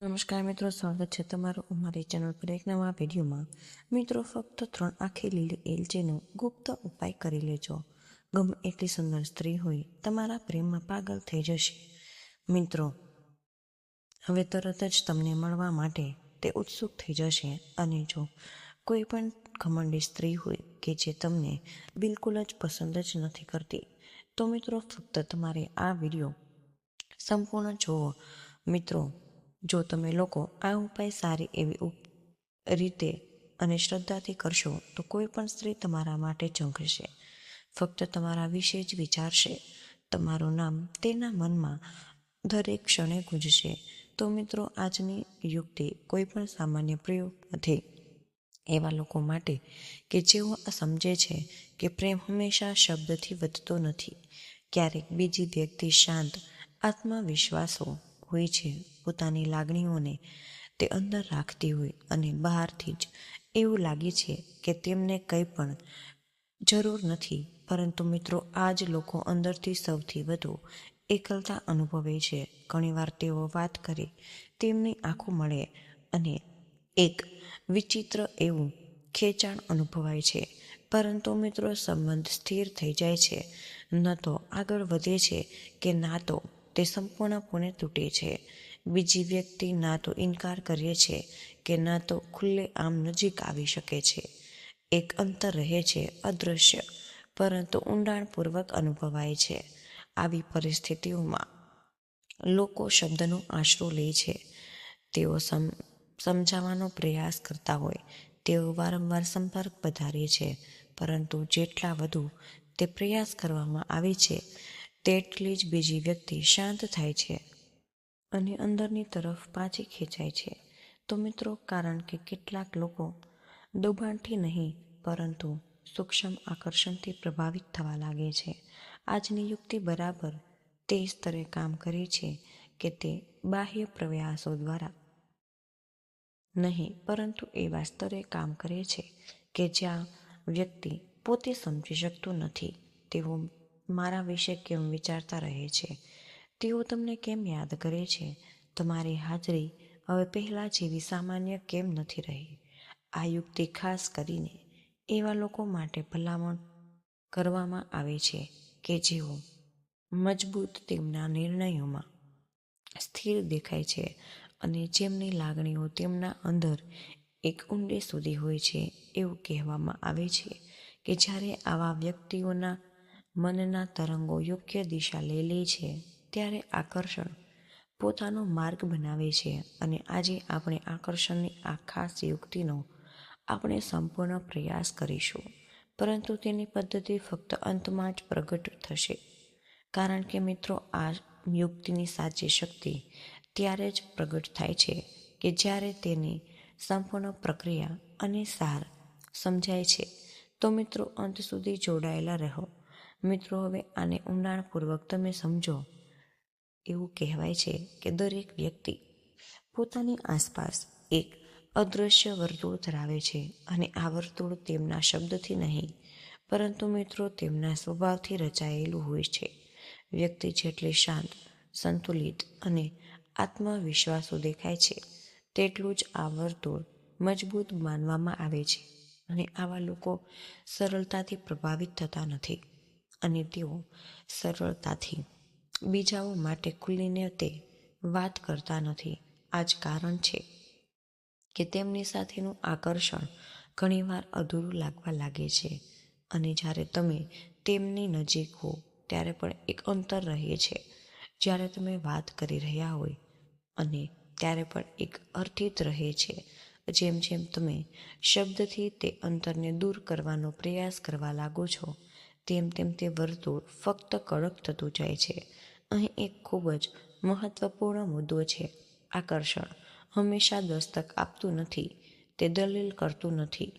નમસ્કાર મિત્રો, સ્વાગત છે તમારું અમારી ચેનલ પર એક નવા વિડીયોમાં. મિત્રો, ફક્ત 3 આખી લીલી એલચીનો ગુપ્ત ઉપાય કરી લેજો. ગમે એટલી સુંદર સ્ત્રી હોય, તમારા પ્રેમમાં પાગલ થઈ જશે. મિત્રો, હવે તરત જ તમને મળવા માટે તે ઉત્સુક થઈ જશે. અને જો કોઈ પણ ઘમંડી સ્ત્રી હોય કે જે તમને બિલકુલ જ પસંદ જ નથી કરતી, તો મિત્રો ફક્ત તમારે આ વિડીયો સંપૂર્ણ જુઓ. મિત્રો, જો તમે લોકો આ ઉપાય સારી એવી રીતે અને શ્રદ્ધાથી કરશો તો કોઈ પણ સ્ત્રી તમારા માટે ઝંખશે, ફક્ત તમારા વિશે જ વિચારશે. તમારું નામ તેના મનમાં દરેક ક્ષણે ગુંજશે. તો મિત્રો, આજની યુક્તિ કોઈ પણ સામાન્ય પ્રયોગ નથી એવા લોકો માટે કે જેઓ સમજે છે કે પ્રેમ હંમેશા શબ્દથી વધતો નથી. ક્યારેક બીજી વ્યક્તિ શાંત આત્મવિશ્વાસો હોય છે, પોતાની લાગણીઓને તે અંદર રાખતી હોય અને બહારથી જ એવું લાગે છે કે તેમને કંઈ પણ જરૂર નથી. પરંતુ મિત્રો, આ જ લોકો અંદરથી સૌથી વધુ એકલતા અનુભવે છે. ઘણીવાર તેઓ વાત કરે, તેમની આંખો મળે અને એક વિચિત્ર એવું ખેંચાણ અનુભવાય છે. પરંતુ મિત્રો, સંબંધ સ્થિર થઈ જાય છે, ન તો આગળ વધે છે કે ના તો તે સંપૂર્ણપણે તૂટે છે. બીજી વ્યક્તિ ના તો ઇનકાર કરે છે કે ના તો ખુલ્લે આમ નજીક આવી શકે છે. એક અંતર રહે છે, અદૃશ્ય પરંતુ ઊંડાણપૂર્વક અનુભવાય છે. આવી પરિસ્થિતિઓમાં લોકો શબ્દનો આશરો લે છે. તેઓ સમજાવવાનો પ્રયાસ કરતા હોય, તેઓ વારંવાર સંપર્ક વધારે છે, પરંતુ જેટલા વધુ તે પ્રયાસ કરવામાં આવે છે, તેટલી જ બીજી વ્યક્તિ શાંત થાય છે અને અંદરની તરફ પાછી ખેંચાય છે. તો મિત્રો, કારણ કે કેટલાક લોકો દબાણથી નહીં પરંતુ સૂક્ષ્મ આકર્ષણથી પ્રભાવિત થવા લાગે છે. આજની યુક્તિ બરાબર તે સ્તરે કામ કરે છે કે તે બાહ્ય પ્રયાસો દ્વારા નહીં પરંતુ એવા સ્તરે કામ કરે છે કે જ્યાં વ્યક્તિ પોતે સમજી શકતું નથી તેઓ મારા વિશે કેમ વિચારતા રહે છે, તેઓ તમને કેમ યાદ કરે છે, તમારી હાજરી હવે પહેલા જેવી સામાન્ય કેમ નથી રહી. આ યુક્તિ ખાસ કરીને એવા લોકો માટે ભલામણ કરવામાં આવે છે કે જેઓ મજબૂત તેમના નિર્ણયોમાં સ્થિર દેખાય છે અને જેમની લાગણીઓ તેમના અંદર એક ઊંડે સુધી હોય છે. એવું કહેવામાં આવે છે કે જ્યારે આવા વ્યક્તિઓના મનના તરંગો યોગ્ય દિશા લઈ લે છે, ત્યારે આકર્ષણ પોતાનો માર્ગ બનાવે છે. અને આજે આપણે આકર્ષણની આ ખાસ યુક્તિનો આપણે સંપૂર્ણ પ્રયાસ કરીશું, પરંતુ તેની પદ્ધતિ ફક્ત અંતમાં જ પ્રગટ થશે. કારણ કે મિત્રો, આ યુક્તિની સાચી શક્તિ ત્યારે જ પ્રગટ થાય છે કે જ્યારે તેની સંપૂર્ણ પ્રક્રિયા અને સાર સમજાય છે. તો મિત્રો, અંત સુધી જોડાયેલા રહો. મિત્રો, હવે આને ઊંડાણપૂર્વક તમે સમજો. એવું કહેવાય છે કે દરેક વ્યક્તિ પોતાની આસપાસ એક અદૃશ્ય વર્તુળ ધરાવે છે અને આ વર્તુળ તેમના શબ્દથી નહીં પરંતુ મિત્રો તેમના સ્વભાવથી રચાયેલું હોય છે. વ્યક્તિ જેટલી શાંત, સંતુલિત અને આત્મવિશ્વાસુ દેખાય છે, તેટલું જ આ વર્તુળ મજબૂત માનવામાં આવે છે. અને આવા લોકો સરળતાથી પ્રભાવિત થતા નથી અને તેઓ સરળતાથી બીજાઓ માટે ખુલીને તે વાત કરતા નથી. આ જ કારણ છે કે તેમની સાથેનું આકર્ષણ ઘણીવાર અધૂરું લાગવા લાગે છે. અને જ્યારે તમે તેમની નજીક હો ત્યારે પણ એક અંતર રહે છે. જ્યારે તમે વાત કરી રહ્યા હોય અને ત્યારે પણ એક અર્થિત રહે છે. જેમ જેમ તમે શબ્દથી તે અંતરને દૂર કરવાનો પ્રયાસ કરવા લાગો છો, તેમ તેમ તે વર્તુળ ફક્ત કડક થતું જાય છે. અહીં એક ખૂબ જ મહત્વપૂર્ણ મુદ્દો છે. આકર્ષણ હંમેશા દસ્તક આપતું નથી. તે દલીલ કરતું નથી.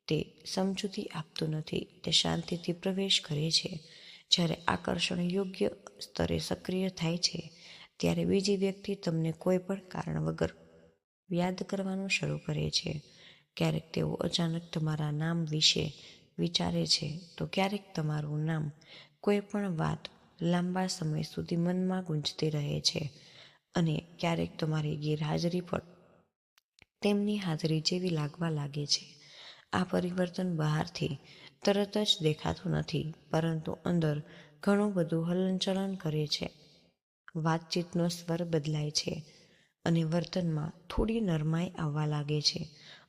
તે સમજૂતી આપતું નથી. તે શાંતિથી પ્રવેશ કરે છે. જ્યારે આકર્ષણ યોગ્ય સ્તરે સક્રિય થાય છે, ત્યારે બીજી વ્યક્તિ તમને કોઈ પણ કારણ વગર યાદ કરવાનું શરૂ કરે છે. ક્યારેક તેઓ અચાનક તમારા નામ વિશે વિચારે છે, તો ક્યારેક તમારું નામ કોઈ પણ વાત લાંબા સમય સુધી મનમાં ગુંજતી રહે છે. અને ક્યારેક તમારી ગેરહાજરી પણ તેમની હાજરી જેવી લાગવા લાગે છે. આ પરિવર્તન બહારથી તરત જ દેખાતું નથી, પરંતુ અંદર ઘણું બધું હલનચલન કરે છે. વાતચીતનો સ્વર બદલાય છે અને વર્તનમાં થોડી નરમાઈ આવવા લાગે છે,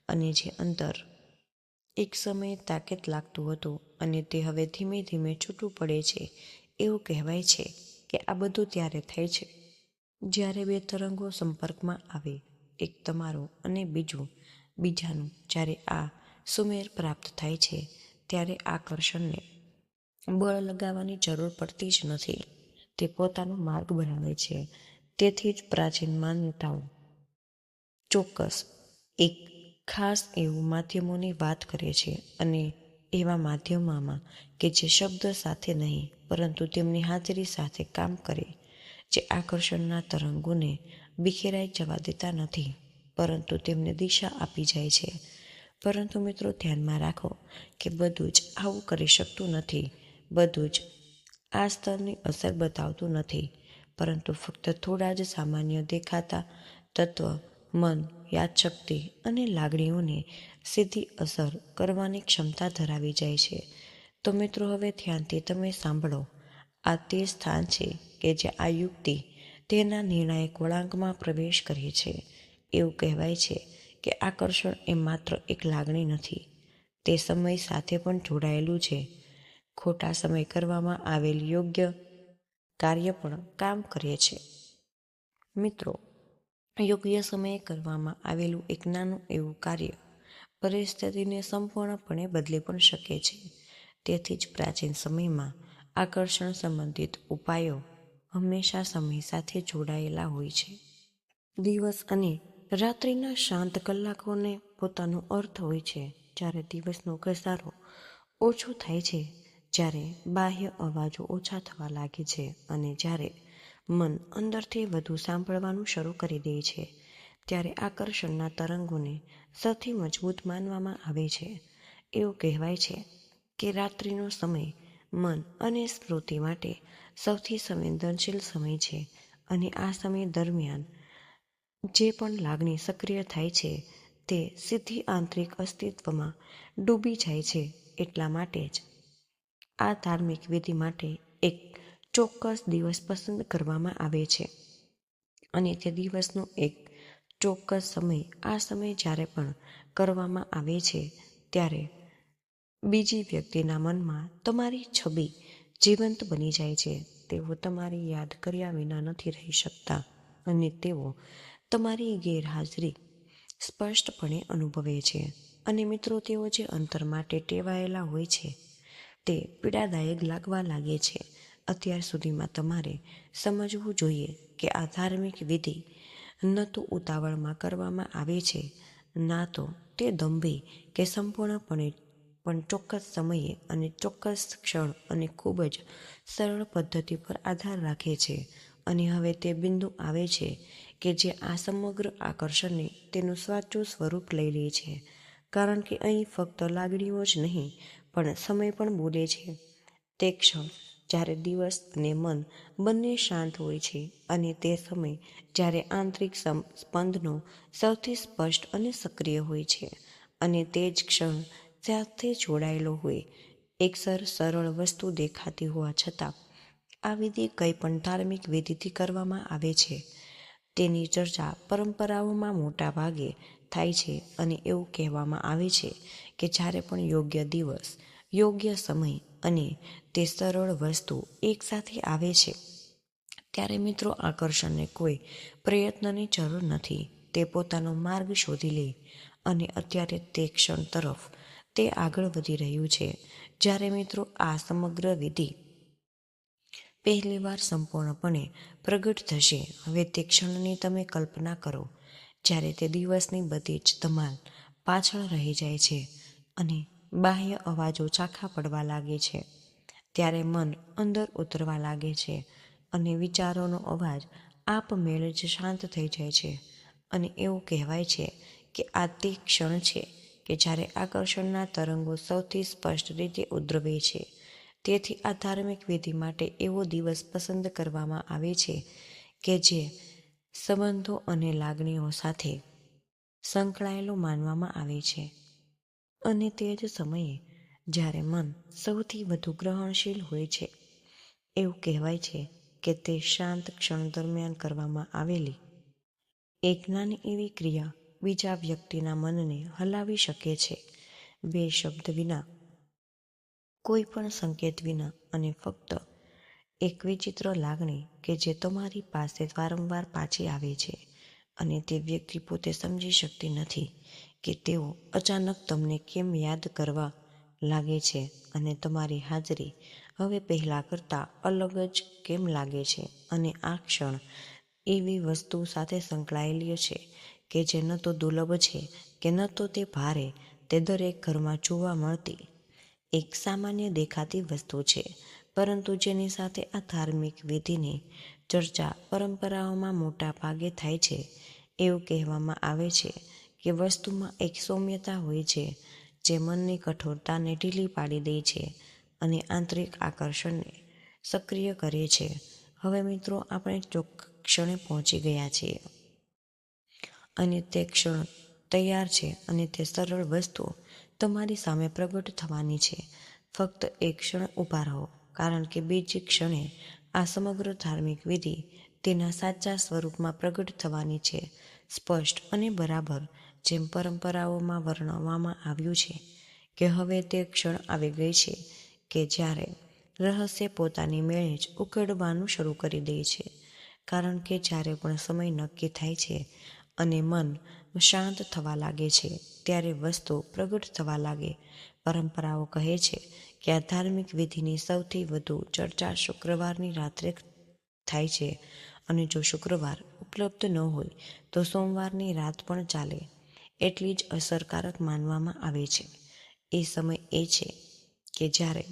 અને જે અંતર એક સમયે તાકાત લાગતું હતું અને તે હવે ધીમે ધીમે છૂટું પડે છે. એવું કહેવાય છે કે આ બધું ત્યારે થાય છે જ્યારે બે તરંગો સંપર્કમાં આવે, એક તમારું અને બીજાનું. જ્યારે આ સુમેળ પ્રાપ્ત થાય છે, ત્યારે આકર્ષણને બળ લગાવવાની જરૂર પડતી જ નથી. તે પોતાનો માર્ગ બનાવે છે. તેથી જ પ્રાચીન માન્યતાઓ ચોક્કસ એક ખાસ એવું માધ્યમોની વાત કરે છે, અને એવા માધ્યમોમાં કે જે શબ્દ સાથે નહીં, પરંતુ તેમની હાજરી સાથે કામ કરે, જે આકર્ષણના તરંગોને વિખેરાઈ જવા દેતા નથી, પરંતુ તેમને દિશા આપી જાય છે. પરંતુ મિત્રો, ધ્યાનમાં રાખો કે બધું જ આવું કરી શકતું નથી. બધું જ આ સ્તરની અસર બતાવતું નથી, પરંતુ ફક્ત થોડા જ સામાન્ય દેખાતા તત્વ મન, યાદશક્તિ અને લાગણીઓને સીધી અસર કરવાની ક્ષમતા ધરાવી જાય છે. તો મિત્રો, હવે ધ્યાનથી તમે સાંભળો. આ તે સ્થાન છે કે જ્યાં આ યુક્તિ તેના નિર્ણાયક વળાંકમાં પ્રવેશ કરે છે. એવું કહેવાય છે કે આકર્ષણ એ માત્ર એક લાગણી નથી, તે સમય સાથે પણ જોડાયેલું છે. ખોટા સમય કરવામાં આવેલ યોગ્ય કાર્ય પણ કામ કરે છે. મિત્રો, યોગ્ય સમયે કરવામાં આવેલું એક નાનું એવું કાર્ય પરિસ્થિતિને સંપૂર્ણપણે બદલી પણ શકે છે. તેથી જ પ્રાચીન સમયમાં આકર્ષણ સંબંધિત ઉપાયો હંમેશા સમય સાથે જોડાયેલા હોય છે. દિવસ અને રાત્રિના શાંત કલાકોને પોતાનો અર્થ હોય છે. જ્યારે દિવસનો ઘસારો ઓછો થાય છે, જ્યારે બાહ્ય અવાજો ઓછા થવા લાગે છે, અને જ્યારે મન અંદરથી વધુ સાંભળવાનું શરૂ કરી દે છે, ત્યારે આકર્ષણના તરંગોને સૌથી મજબૂત માનવામાં આવે છે. એવું કહેવાય છે કે રાત્રિનો સમય મન અને સ્મૃતિ માટે સૌથી સંવેદનશીલ સમય છે, અને આ સમય દરમિયાન જે પણ લાગણી સક્રિય થાય છે તે સીધી આંતરિક અસ્તિત્વમાં ડૂબી જાય છે. એટલા માટે જ આ ધાર્મિક વિધિ માટે એક ચોક્કસ દિવસ પસંદ કરવામાં આવે છે, અને તે દિવસનો એક ચોક્કસ સમય. આ સમય જ્યારે પણ કરવામાં આવે છે, ત્યારે બીજી વ્યક્તિના મનમાં તમારી છબી જીવંત બની જાય છે. તેઓ તમારી યાદ કર્યા વિના નથી રહી શકતા, અને તેઓ તમારી ગેરહાજરી સ્પષ્ટપણે અનુભવે છે. અને મિત્રો, તેઓ જે અંતર માટે ટેવાયેલા હોય છે તે પીડાદાયક લાગવા લાગે છે. અત્યાર સુધીમાં તમારે સમજવું જોઈએ કે આ ધાર્મિક વિધિ ન તો ઉતાવળમાં કરવામાં આવે છે, ના તો તે દંભી કે સંપૂર્ણપણે, પણ ચોક્કસ સમયે અને ચોક્કસ ક્ષણ અને ખૂબ જ સરળ પદ્ધતિ પર આધાર રાખે છે. અને હવે તે બિંદુ આવે છે કે જે આ સમગ્ર આકર્ષણને તેનું સાચું સ્વરૂપ લઈ લે છે, કારણ કે અહીં ફક્ત લાગણીઓ જ નહીં, પણ સમય પણ બોલે છે. તે ક્ષણ જ્યારે દિવસ અને મન બંને શાંત હોય છે, અને તે સમય જ્યારે આંતરિક સ્પંદનો સૌથી સ્પષ્ટ અને સક્રિય હોય છે, અને તે જ ક્ષણ સાથે જોડાયેલો હોય. એક સરળ વસ્તુ દેખાતી હોવા છતાં આ વિધિ કંઈ પણ ધાર્મિક વિધિથી કરવામાં આવે છે તેની ચર્ચા પરંપરાઓમાં મોટા ભાગે થાય છે. અને એવું કહેવામાં આવે છે કે જ્યારે પણ યોગ્ય દિવસ, યોગ્ય સમય અને તે સરળ વસ્તુ એકસાથે આવે છે, ત્યારે મિત્રો, આકર્ષણને કોઈ પ્રયત્નની જરૂર નથી. તે પોતાનો માર્ગ શોધી લે. અને અત્યારે તે ક્ષણ તરફ તે આગળ વધી રહ્યું છે જ્યારે મિત્રો આ સમગ્ર વિધિ પહેલીવાર સંપૂર્ણપણે પ્રગટ થશે. હવે તે ક્ષણની તમે કલ્પના કરો જ્યારે તે દિવસની બધી જ ધમાલ પાછળ રહી જાય છે અને બાહ્ય અવાજો ચાખા પડવા લાગે છે. ત્યારે મન અંદર ઉતરવા લાગે છે અને વિચારોનો અવાજ આપમેળે જ શાંત થઈ જાય છે. અને એવું કહેવાય છે કે આ તે ક્ષણ છે કે જ્યારે આકર્ષણના તરંગો સૌથી સ્પષ્ટ રીતે ઉદ્ભવે છે. તેથી આ ધાર્મિક વિધિ માટે એવો દિવસ પસંદ કરવામાં આવે છે કે જે સંબંધો અને લાગણીઓ સાથે સંકળાયેલું માનવામાં આવે છે. અને તે જ સમયે જ્યારે મન સૌથી વધુ ગ્રહણશીલ હોય છે, એવું કહેવાય છે કે તે શાંત ક્ષણ દરમિયાન કરવામાં આવેલી એક નાની એવી ક્રિયા બીજા વ્યક્તિના મનને હલાવી શકે છે. બે શબ્દ વિના, કોઈ પણ સંકેત વિના, અને ફક્ત એક વિચિત્ર લાગણી કે જે તમારી પાસે વારંવાર પાછી આવે છે અને તે વ્યક્તિ પોતે સમજી શકતી નથી કે તેઓ અચાનક તમને કેમ યાદ કરવા લાગે છે અને તમારી હાજરી હવે પહેલા કરતાં અલગ જ કેમ લાગે છે. અને આ ક્ષણ એવી વસ્તુ સાથે સંકળાયેલી છે કે જે ન તો દુર્લભ છે કે ન તો તે ભારે, તે દરેક ઘરમાં જોવા મળતી એક સામાન્ય દેખાતી વસ્તુ છે, પરંતુ જેની સાથે આ ધાર્મિક વિધિની ચર્ચા પરંપરાઓમાં મોટા ભાગે થાય છે. એવું કહેવામાં આવે છે કે વસ્તુમાં એક સૌમ્યતા હોય છે જે મનની કઠોરતાને ઢીલી પાડી દે છે અને આંતરિક આકર્ષણને સક્રિય કરે છે. હવે મિત્રો, આપણે ચોક્કસ ક્ષણે પહોંચી ગયા છીએ અને તે ક્ષણ તૈયાર છે અને તે સરળ વસ્તુ તમારી સામે પ્રગટ થવાની છે. ફક્ત એક ક્ષણ ઊભા રહો, કારણ કે બીજી ક્ષણે આ સમગ્ર ધાર્મિક વિધિ તેના સાચા સ્વરૂપમાં પ્રગટ થવાની છે. સ્પષ્ટ અને બરાબર જેમ પરંપરાઓમાં વર્ણવવામાં આવ્યું છે કે હવે તે ક્ષણ આવી ગઈ છે કે જ્યારે રહસ્ય પોતાની મેળે જ ઉકળવાનું શરૂ કરી દે છે. કારણ કે જ્યારે પણ સમય નક્કી થાય છે અને મન શાંત થવા લાગે છે, ત્યારે વસ્તુ પ્રગટ થવા લાગે. પરંપરાઓ કહે છે કે આ ધાર્મિક વિધિની સૌથી વધુ ચર્ચા શુક્રવારની રાત્રે થાય છે, અને જો શુક્રવાર ઉપલબ્ધ ન હોય તો સોમવારની રાત પણ ચાલે. એટલી જ અસરકારક માનવામાં આવે છે. એ સમય એ છે કે જ્યારે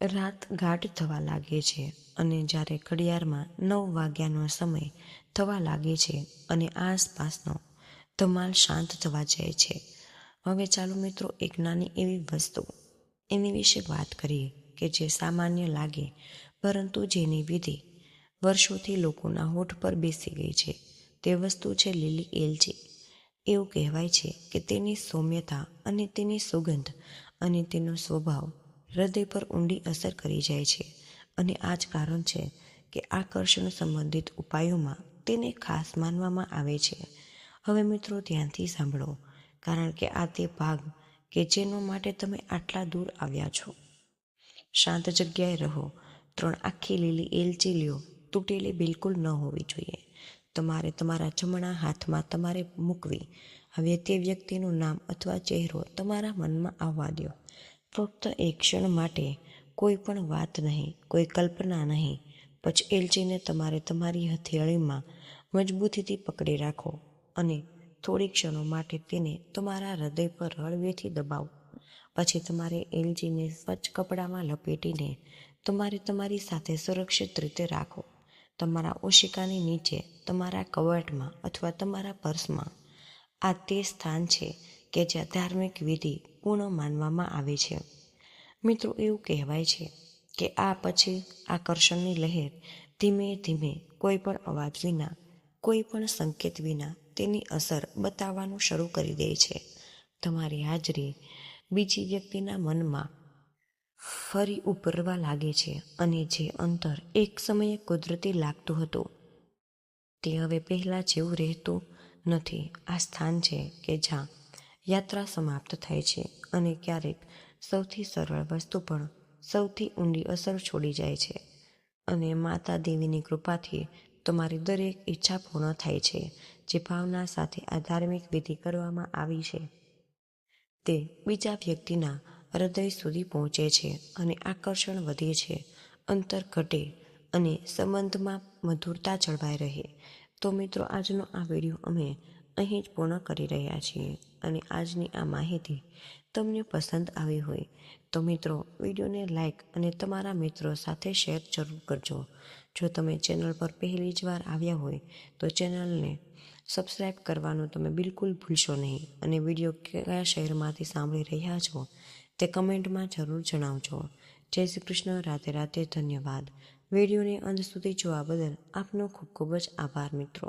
રાત ગાઢ થવા લાગે છે અને જ્યારે ઘડિયાળમાં 9 વાગ્યાનો સમય થવા લાગે છે અને આસપાસનો ધમાલ શાંત થવા જાય છે. હવે ચાલો મિત્રો, એક નાની એવી વસ્તુ એની વિશે વાત કરીએ કે જે સામાન્ય લાગે, પરંતુ જેની વિધિ વર્ષોથી લોકોના હોઠ પર બેસી ગઈ છે. તે વસ્તુ છે લીલી એલચી. એવું કહેવાય છે કે તેની સૌમ્યતા અને તેની સુગંધ અને તેનો સ્વભાવ હૃદય પર ઊંડી અસર કરી જાય છે. અને આ જ કારણ છે કે આકર્ષણ સંબંધિત ઉપાયોમાં તેને ખાસ માનવામાં આવે છે. હવે મિત્રો, ધ્યાનથી સાંભળો, કારણ કે આ તે ભાગ કે જેનો માટે તમે આટલા દૂર આવ્યા છો. શાંત જગ્યાએ રહો. 3 આખી લીલી એલચી લ્યો. તૂટેલી બિલકુલ ન હોવી જોઈએ. તમારે તમારા જમણા હાથમાં તમારે મૂકવી. હવે તે વ્યક્તિનું નામ અથવા ચહેરો તમારા મનમાં આવવા દો. ફક્ત એક ક્ષણ માટે. કોઈ પણ વાત નહીં, કોઈ કલ્પના નહીં. પછી એલચીને તમારે તમારી હથેળીમાં મજબૂતીથી પકડી રાખો અને થોડી ક્ષણો માટે તેને તમારા હૃદય પર હળવેથી દબાવો. પછી તમારે એલચીને સ્વચ્છ કપડામાં લપેટીને તમારે તમારી સાથે સુરક્ષિત રીતે રાખો. તમારા ઓશિકાની નીચે, તમારા કબાટમાં અથવા તમારા પર્સમાં. આ તે સ્થાન છે કે જ્યાં ધાર્મિક વિધિ પૂર્ણ માનવામાં આવે છે. મિત્રો, એવું કહેવાય છે કે આ પછી આકર્ષણની લહેર ધીમે ધીમે, કોઈ પણ અવાજ વિના, કોઈ પણ સંકેત વિના તેની અસર બતાવવાનું શરૂ કરી દે છે. તમારી હાજરી બીજી વ્યક્તિના મનમાં ફરી ઉભરવા લાગે છે અને જે અંતર એક સમયે કુદરતી લાગતું હતું તે હવે પહેલા જેવું રહેતું નથી. આ સ્થાન છે કે જ્યાં યાત્રા સમાપ્ત થાય છે અને ક્યારેક સૌથી સરળ વસ્તુ પણ સૌથી ઊંડી અસર છોડી જાય છે. અને માતા દેવીની કૃપાથી તમારી દરેક ઈચ્છા પૂર્ણ થાય છે. જે ભાવના સાથે આ ધાર્મિક વિધિ કરવામાં આવી છે તે બીજા વ્યક્તિના હૃદય સુધી પહોંચે છે અને આકર્ષણ વધે છે, અંતર ઘટે અને સંબંધમાં મધુરતા જળવાઈ રહે. તો મિત્રો, આજનો આ વિડીયો અમે અહીં જ પૂર્ણ કરી રહ્યા છીએ. અને આજની આ માહિતી તમને પસંદ આવી હોય તો મિત્રો, વિડીયોને લાઈક અને તમારા મિત્રો સાથે શેર જરૂર કરજો. જો તમે ચેનલ પર પહેલી જ વાર આવ્યા હોય તો ચેનલને સબસ્ક્રાઈબ કરવાનું તમે બિલકુલ ભૂલશો નહીં. અને વિડીયો કયા શહેરમાંથી સાંભળી રહ્યા છો તે કમેન્ટમાં જરૂર જણાવજો. જય શ્રી કૃષ્ણ. રાધે રાધે. ધન્યવાદ. વિડીયોને અંત સુધી જોવા બદલ આપનો ખૂબ ખૂબ જ આભાર મિત્રો.